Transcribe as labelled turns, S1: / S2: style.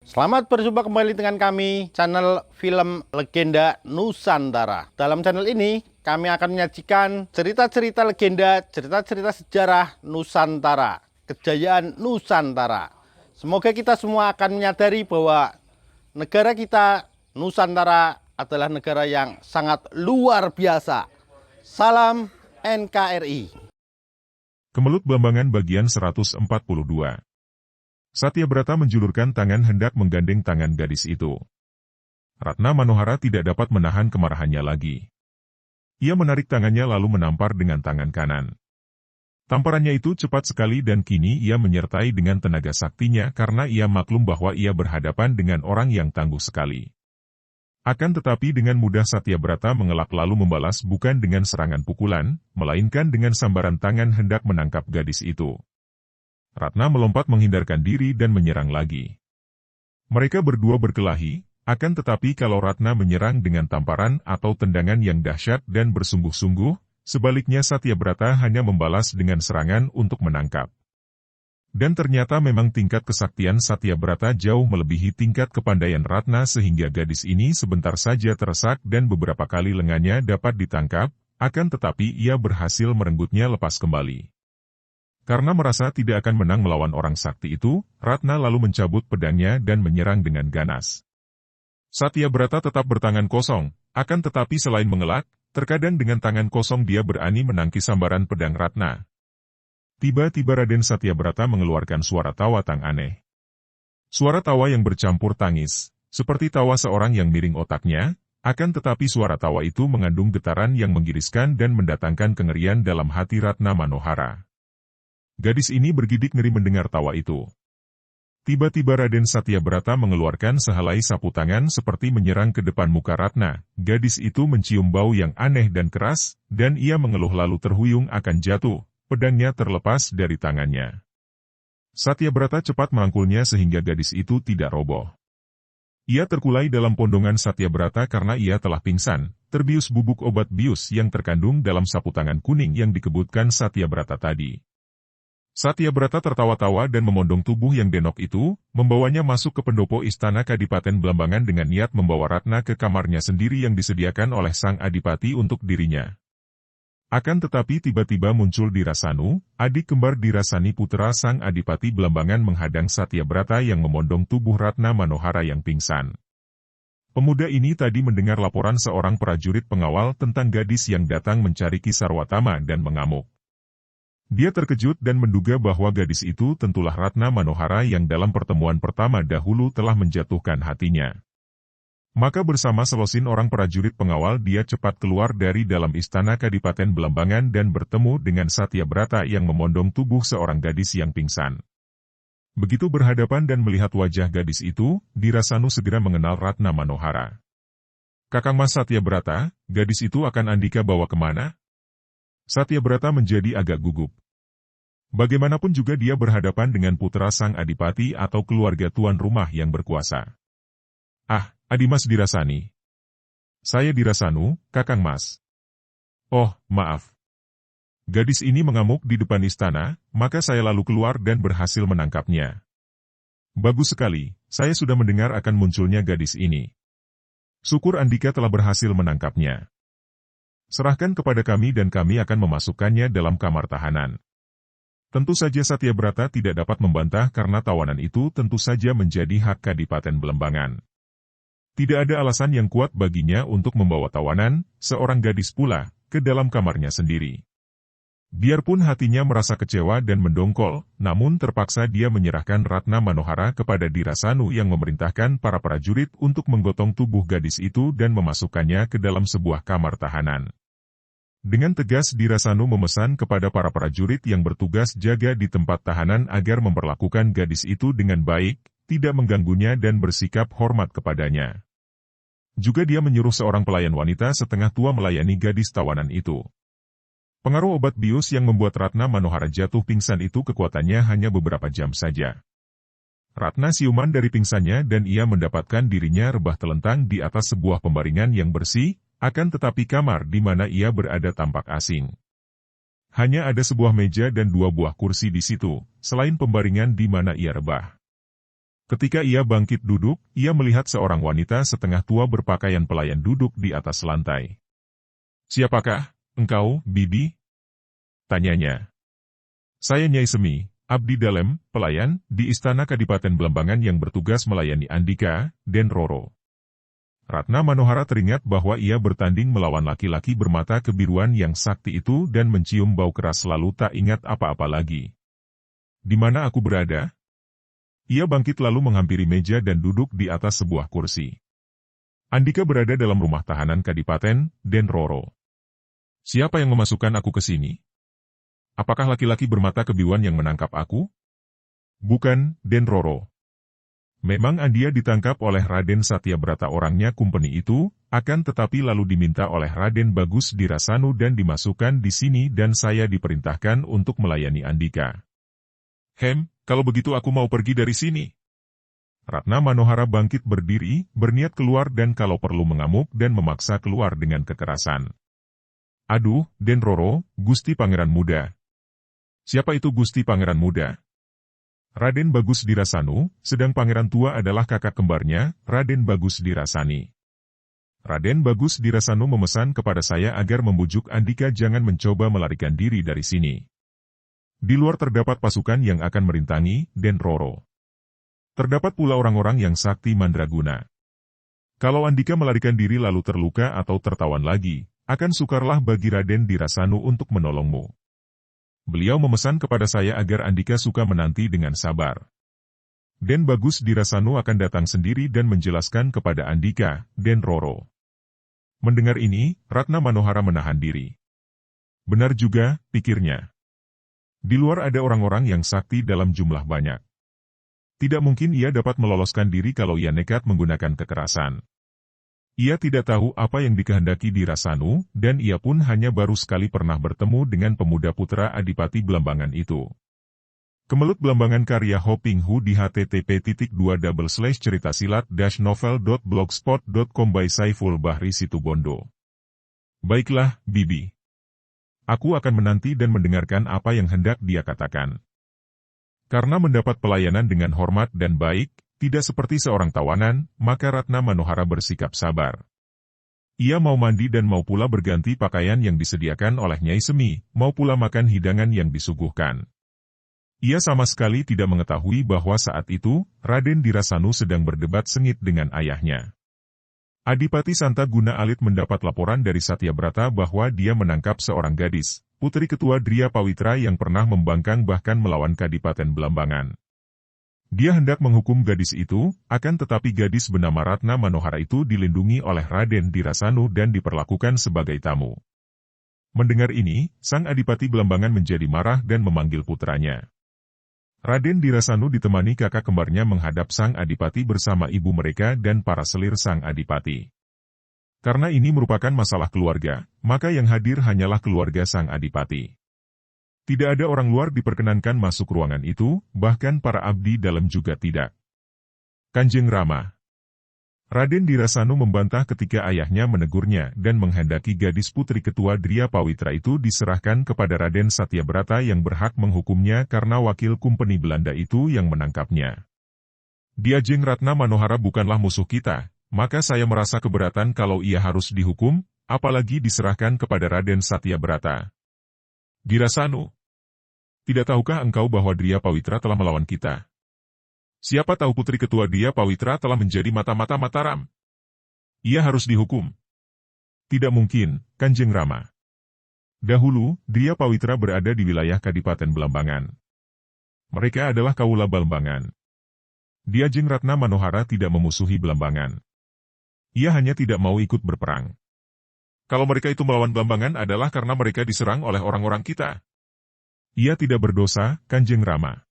S1: Selamat berjumpa kembali dengan kami, channel Film Legenda Nusantara. Dalam channel ini, kami akan menyajikan cerita-cerita legenda, cerita-cerita sejarah Nusantara, kejayaan Nusantara. Semoga kita semua akan menyadari bahwa negara kita, Nusantara, adalah negara yang sangat luar biasa. Salam NKRI.
S2: Kemelut Blambangan bagian 142. Satyabrata menjulurkan tangan hendak menggandeng tangan gadis itu. Ratna Manohara tidak dapat menahan kemarahannya lagi. Ia menarik tangannya lalu menampar dengan tangan kanan. Tamparannya itu cepat sekali dan kini ia menyertai dengan tenaga saktinya karena ia maklum bahwa ia berhadapan dengan orang yang tangguh sekali. Akan tetapi dengan mudah Satyabrata mengelak lalu membalas bukan dengan serangan pukulan, melainkan dengan sambaran tangan hendak menangkap gadis itu. Ratna melompat menghindarkan diri dan menyerang lagi. Mereka berdua berkelahi, akan tetapi kalau Ratna menyerang dengan tamparan atau tendangan yang dahsyat dan bersungguh-sungguh, sebaliknya Satyabrata hanya membalas dengan serangan untuk menangkap. Dan ternyata memang tingkat kesaktian Satyabrata jauh melebihi tingkat kepandaian Ratna sehingga gadis ini sebentar saja teresak dan beberapa kali lengannya dapat ditangkap, akan tetapi ia berhasil merenggutnya lepas kembali. Karena merasa tidak akan menang melawan orang sakti itu, Ratna lalu mencabut pedangnya dan menyerang dengan ganas. Satyabrata tetap bertangan kosong, akan tetapi selain mengelak, terkadang dengan tangan kosong dia berani menangkis sambaran pedang Ratna. Tiba-tiba Raden Satyabrata mengeluarkan suara tawa tang aneh. Suara tawa yang bercampur tangis, seperti tawa seorang yang miring otaknya, akan tetapi suara tawa itu mengandung getaran yang menggiriskan dan mendatangkan kengerian dalam hati Ratna Manohara. Gadis ini bergidik ngeri mendengar tawa itu. Tiba-tiba Raden Satyabrata mengeluarkan sehelai sapu tangan seperti menyerang ke depan muka Ratna. Gadis itu mencium bau yang aneh dan keras, dan ia mengeluh lalu terhuyung akan jatuh, pedangnya terlepas dari tangannya. Satyabrata cepat merangkulnya sehingga gadis itu tidak roboh. Ia terkulai dalam pondongan Satyabrata karena ia telah pingsan, terbius bubuk obat bius yang terkandung dalam sapu tangan kuning yang dikebutkan Satyabrata tadi. Satyabrata tertawa-tawa dan memondong tubuh yang denok itu, membawanya masuk ke pendopo istana Kadipaten Blambangan dengan niat membawa Ratna ke kamarnya sendiri yang disediakan oleh sang adipati untuk dirinya. Akan tetapi tiba-tiba muncul Dirasanu, adik kembar Dirasani putra sang adipati Blambangan menghadang Satyabrata yang memondong tubuh Ratna Manohara yang pingsan. Pemuda ini tadi mendengar laporan seorang prajurit pengawal tentang gadis yang datang mencari Ki Sarwatama dan mengamuk. Dia terkejut dan menduga bahwa gadis itu tentulah Ratna Manohara yang dalam pertemuan pertama dahulu telah menjatuhkan hatinya. Maka bersama selosin orang prajurit pengawal dia cepat keluar dari dalam istana Kadipaten Blambangan dan bertemu dengan Satyabrata yang memondong tubuh seorang gadis yang pingsan. Begitu berhadapan dan melihat wajah gadis itu, Dirasanu segera mengenal Ratna Manohara. "Kakang Mas Satyabrata, gadis itu akan Andika bawa kemana?" Satyabrata menjadi agak gugup. Bagaimanapun juga dia berhadapan dengan putra sang adipati atau keluarga tuan rumah yang berkuasa. "Ah, Adimas Dirasani. Saya Dirasanu, Kakang Mas." "Oh, maaf. Gadis ini mengamuk di depan istana, maka saya lalu keluar dan berhasil menangkapnya." "Bagus sekali, saya sudah mendengar akan munculnya gadis ini. Syukur Andika telah berhasil menangkapnya. Serahkan kepada kami dan kami akan memasukkannya dalam kamar tahanan." Tentu saja Satyabrata tidak dapat membantah karena tawanan itu tentu saja menjadi hak Kadipaten Blambangan. Tidak ada alasan yang kuat baginya untuk membawa tawanan, seorang gadis pula, ke dalam kamarnya sendiri. Biarpun hatinya merasa kecewa dan mendongkol, namun terpaksa dia menyerahkan Ratna Manohara kepada Dirasanu yang memerintahkan para prajurit untuk menggotong tubuh gadis itu dan memasukkannya ke dalam sebuah kamar tahanan. Dengan tegas Dirasanu memesan kepada para prajurit yang bertugas jaga di tempat tahanan agar memperlakukan gadis itu dengan baik, tidak mengganggunya dan bersikap hormat kepadanya. Juga dia menyuruh seorang pelayan wanita setengah tua melayani gadis tawanan itu. Pengaruh obat bius yang membuat Ratna Manohara jatuh pingsan itu kekuatannya hanya beberapa jam saja. Ratna siuman dari pingsannya dan ia mendapatkan dirinya rebah telentang di atas sebuah pembaringan yang bersih, akan tetapi kamar di mana ia berada tampak asing. Hanya ada sebuah meja dan 2 buah kursi di situ, selain pembaringan di mana ia rebah. Ketika ia bangkit duduk, ia melihat seorang wanita setengah tua berpakaian pelayan duduk di atas lantai. "Siapakah engkau, Bibi?" tanyanya. "Saya Nyai Semi, abdi dalem, pelayan, di Istana Kadipaten Belambangan yang bertugas melayani Andika dan Roro." Ratna Manohara teringat bahwa ia bertanding melawan laki-laki bermata kebiruan yang sakti itu dan mencium bau keras lalu tak ingat apa-apa lagi. "Di mana aku berada?" Ia bangkit lalu menghampiri meja dan duduk di atas sebuah kursi. "Andika berada dalam rumah tahanan Kadipaten, Den Roro." "Siapa yang memasukkan aku ke sini? Apakah laki-laki bermata kebiruan yang menangkap aku?" "Bukan, Den Roro. Memang Andia ditangkap oleh Raden Satyabrata, orangnya kumpeni itu, akan tetapi lalu diminta oleh Raden Bagus Dirasanu dan dimasukkan di sini dan saya diperintahkan untuk melayani Andika." Kalau begitu aku mau pergi dari sini." Ratna Manohara bangkit berdiri, berniat keluar dan kalau perlu mengamuk dan memaksa keluar dengan kekerasan. "Aduh, Den Roro, Gusti Pangeran Muda." "Siapa itu Gusti Pangeran Muda?" "Raden Bagus Dirasanu, sedang Pangeran Tua adalah kakak kembarnya, Raden Bagus Dirasani." "Raden Bagus Dirasanu memesan kepada saya agar membujuk Andika jangan mencoba melarikan diri dari sini. Di luar terdapat pasukan yang akan merintangi, Den Roro. Terdapat pula orang-orang yang sakti mandraguna. Kalau Andika melarikan diri lalu terluka atau tertawan lagi, akan sukarlah bagi Raden Dirasanu untuk menolongmu. Beliau memesan kepada saya agar Andika suka menanti dengan sabar. Den Bagus Dirasanu akan datang sendiri dan menjelaskan kepada Andika, Den Roro." Mendengar ini, Ratna Manohara menahan diri. Benar juga, pikirnya. Di luar ada orang-orang yang sakti dalam jumlah banyak. Tidak mungkin ia dapat meloloskan diri kalau ia nekat menggunakan kekerasan. Ia tidak tahu apa yang dikehendaki Dirasanu, dan ia pun hanya baru sekali pernah bertemu dengan pemuda putra Adipati Belambangan itu. Kemelut Belambangan karya Hoping Hu di http://ceritasilat-novel.blogspot.com by Saiful Bahri Situbondo. "Baiklah, Bibi. Aku akan menanti dan mendengarkan apa yang hendak dia katakan." Karena mendapat pelayanan dengan hormat dan baik, tidak seperti seorang tawanan, maka Ratna Manohara bersikap sabar. Ia mau mandi dan mau pula berganti pakaian yang disediakan oleh Nyai Semi, mau pula makan hidangan yang disuguhkan. Ia sama sekali tidak mengetahui bahwa saat itu, Raden Dirasanu sedang berdebat sengit dengan ayahnya. Adipati Santa Guna Alit mendapat laporan dari Satyabrata bahwa dia menangkap seorang gadis, putri ketua Dria Pawitra yang pernah membangkang bahkan melawan Kadipaten Belambangan. Dia hendak menghukum gadis itu, akan tetapi gadis bernama Ratna Manohara itu dilindungi oleh Raden Dirasanu dan diperlakukan sebagai tamu. Mendengar ini, sang Adipati Belambangan menjadi marah dan memanggil putranya. Raden Dirasanu ditemani kakak kembarnya menghadap sang Adipati bersama ibu mereka dan para selir sang Adipati. Karena ini merupakan masalah keluarga, maka yang hadir hanyalah keluarga sang Adipati. Tidak ada orang luar diperkenankan masuk ruangan itu, bahkan para abdi dalam juga tidak. "Kanjeng Rama." Raden Dirasanu membantah ketika ayahnya menegurnya dan menghendaki gadis putri ketua Dria Pawitra itu diserahkan kepada Raden Satyabrata yang berhak menghukumnya karena wakil kumpeni Belanda itu yang menangkapnya. "Diajeng Ratna Manohara bukanlah musuh kita, maka saya merasa keberatan kalau ia harus dihukum, apalagi diserahkan kepada Raden Satyabrata." "Dirasanu, tidak tahukah engkau bahwa Dria Pawitra telah melawan kita? Siapa tahu putri ketua Dria Pawitra telah menjadi mata-mata Mataram. Ia harus dihukum." "Tidak mungkin, Kanjeng Rama. Dahulu, Dria Pawitra berada di wilayah Kadipaten Belambangan. Mereka adalah kaula Belambangan. Diajeng Ratna Manohara tidak memusuhi Belambangan. Ia hanya tidak mau ikut berperang. Kalau mereka itu melawan Belambangan adalah karena mereka diserang oleh orang-orang kita. Ia tidak berdosa, Kanjeng Rama."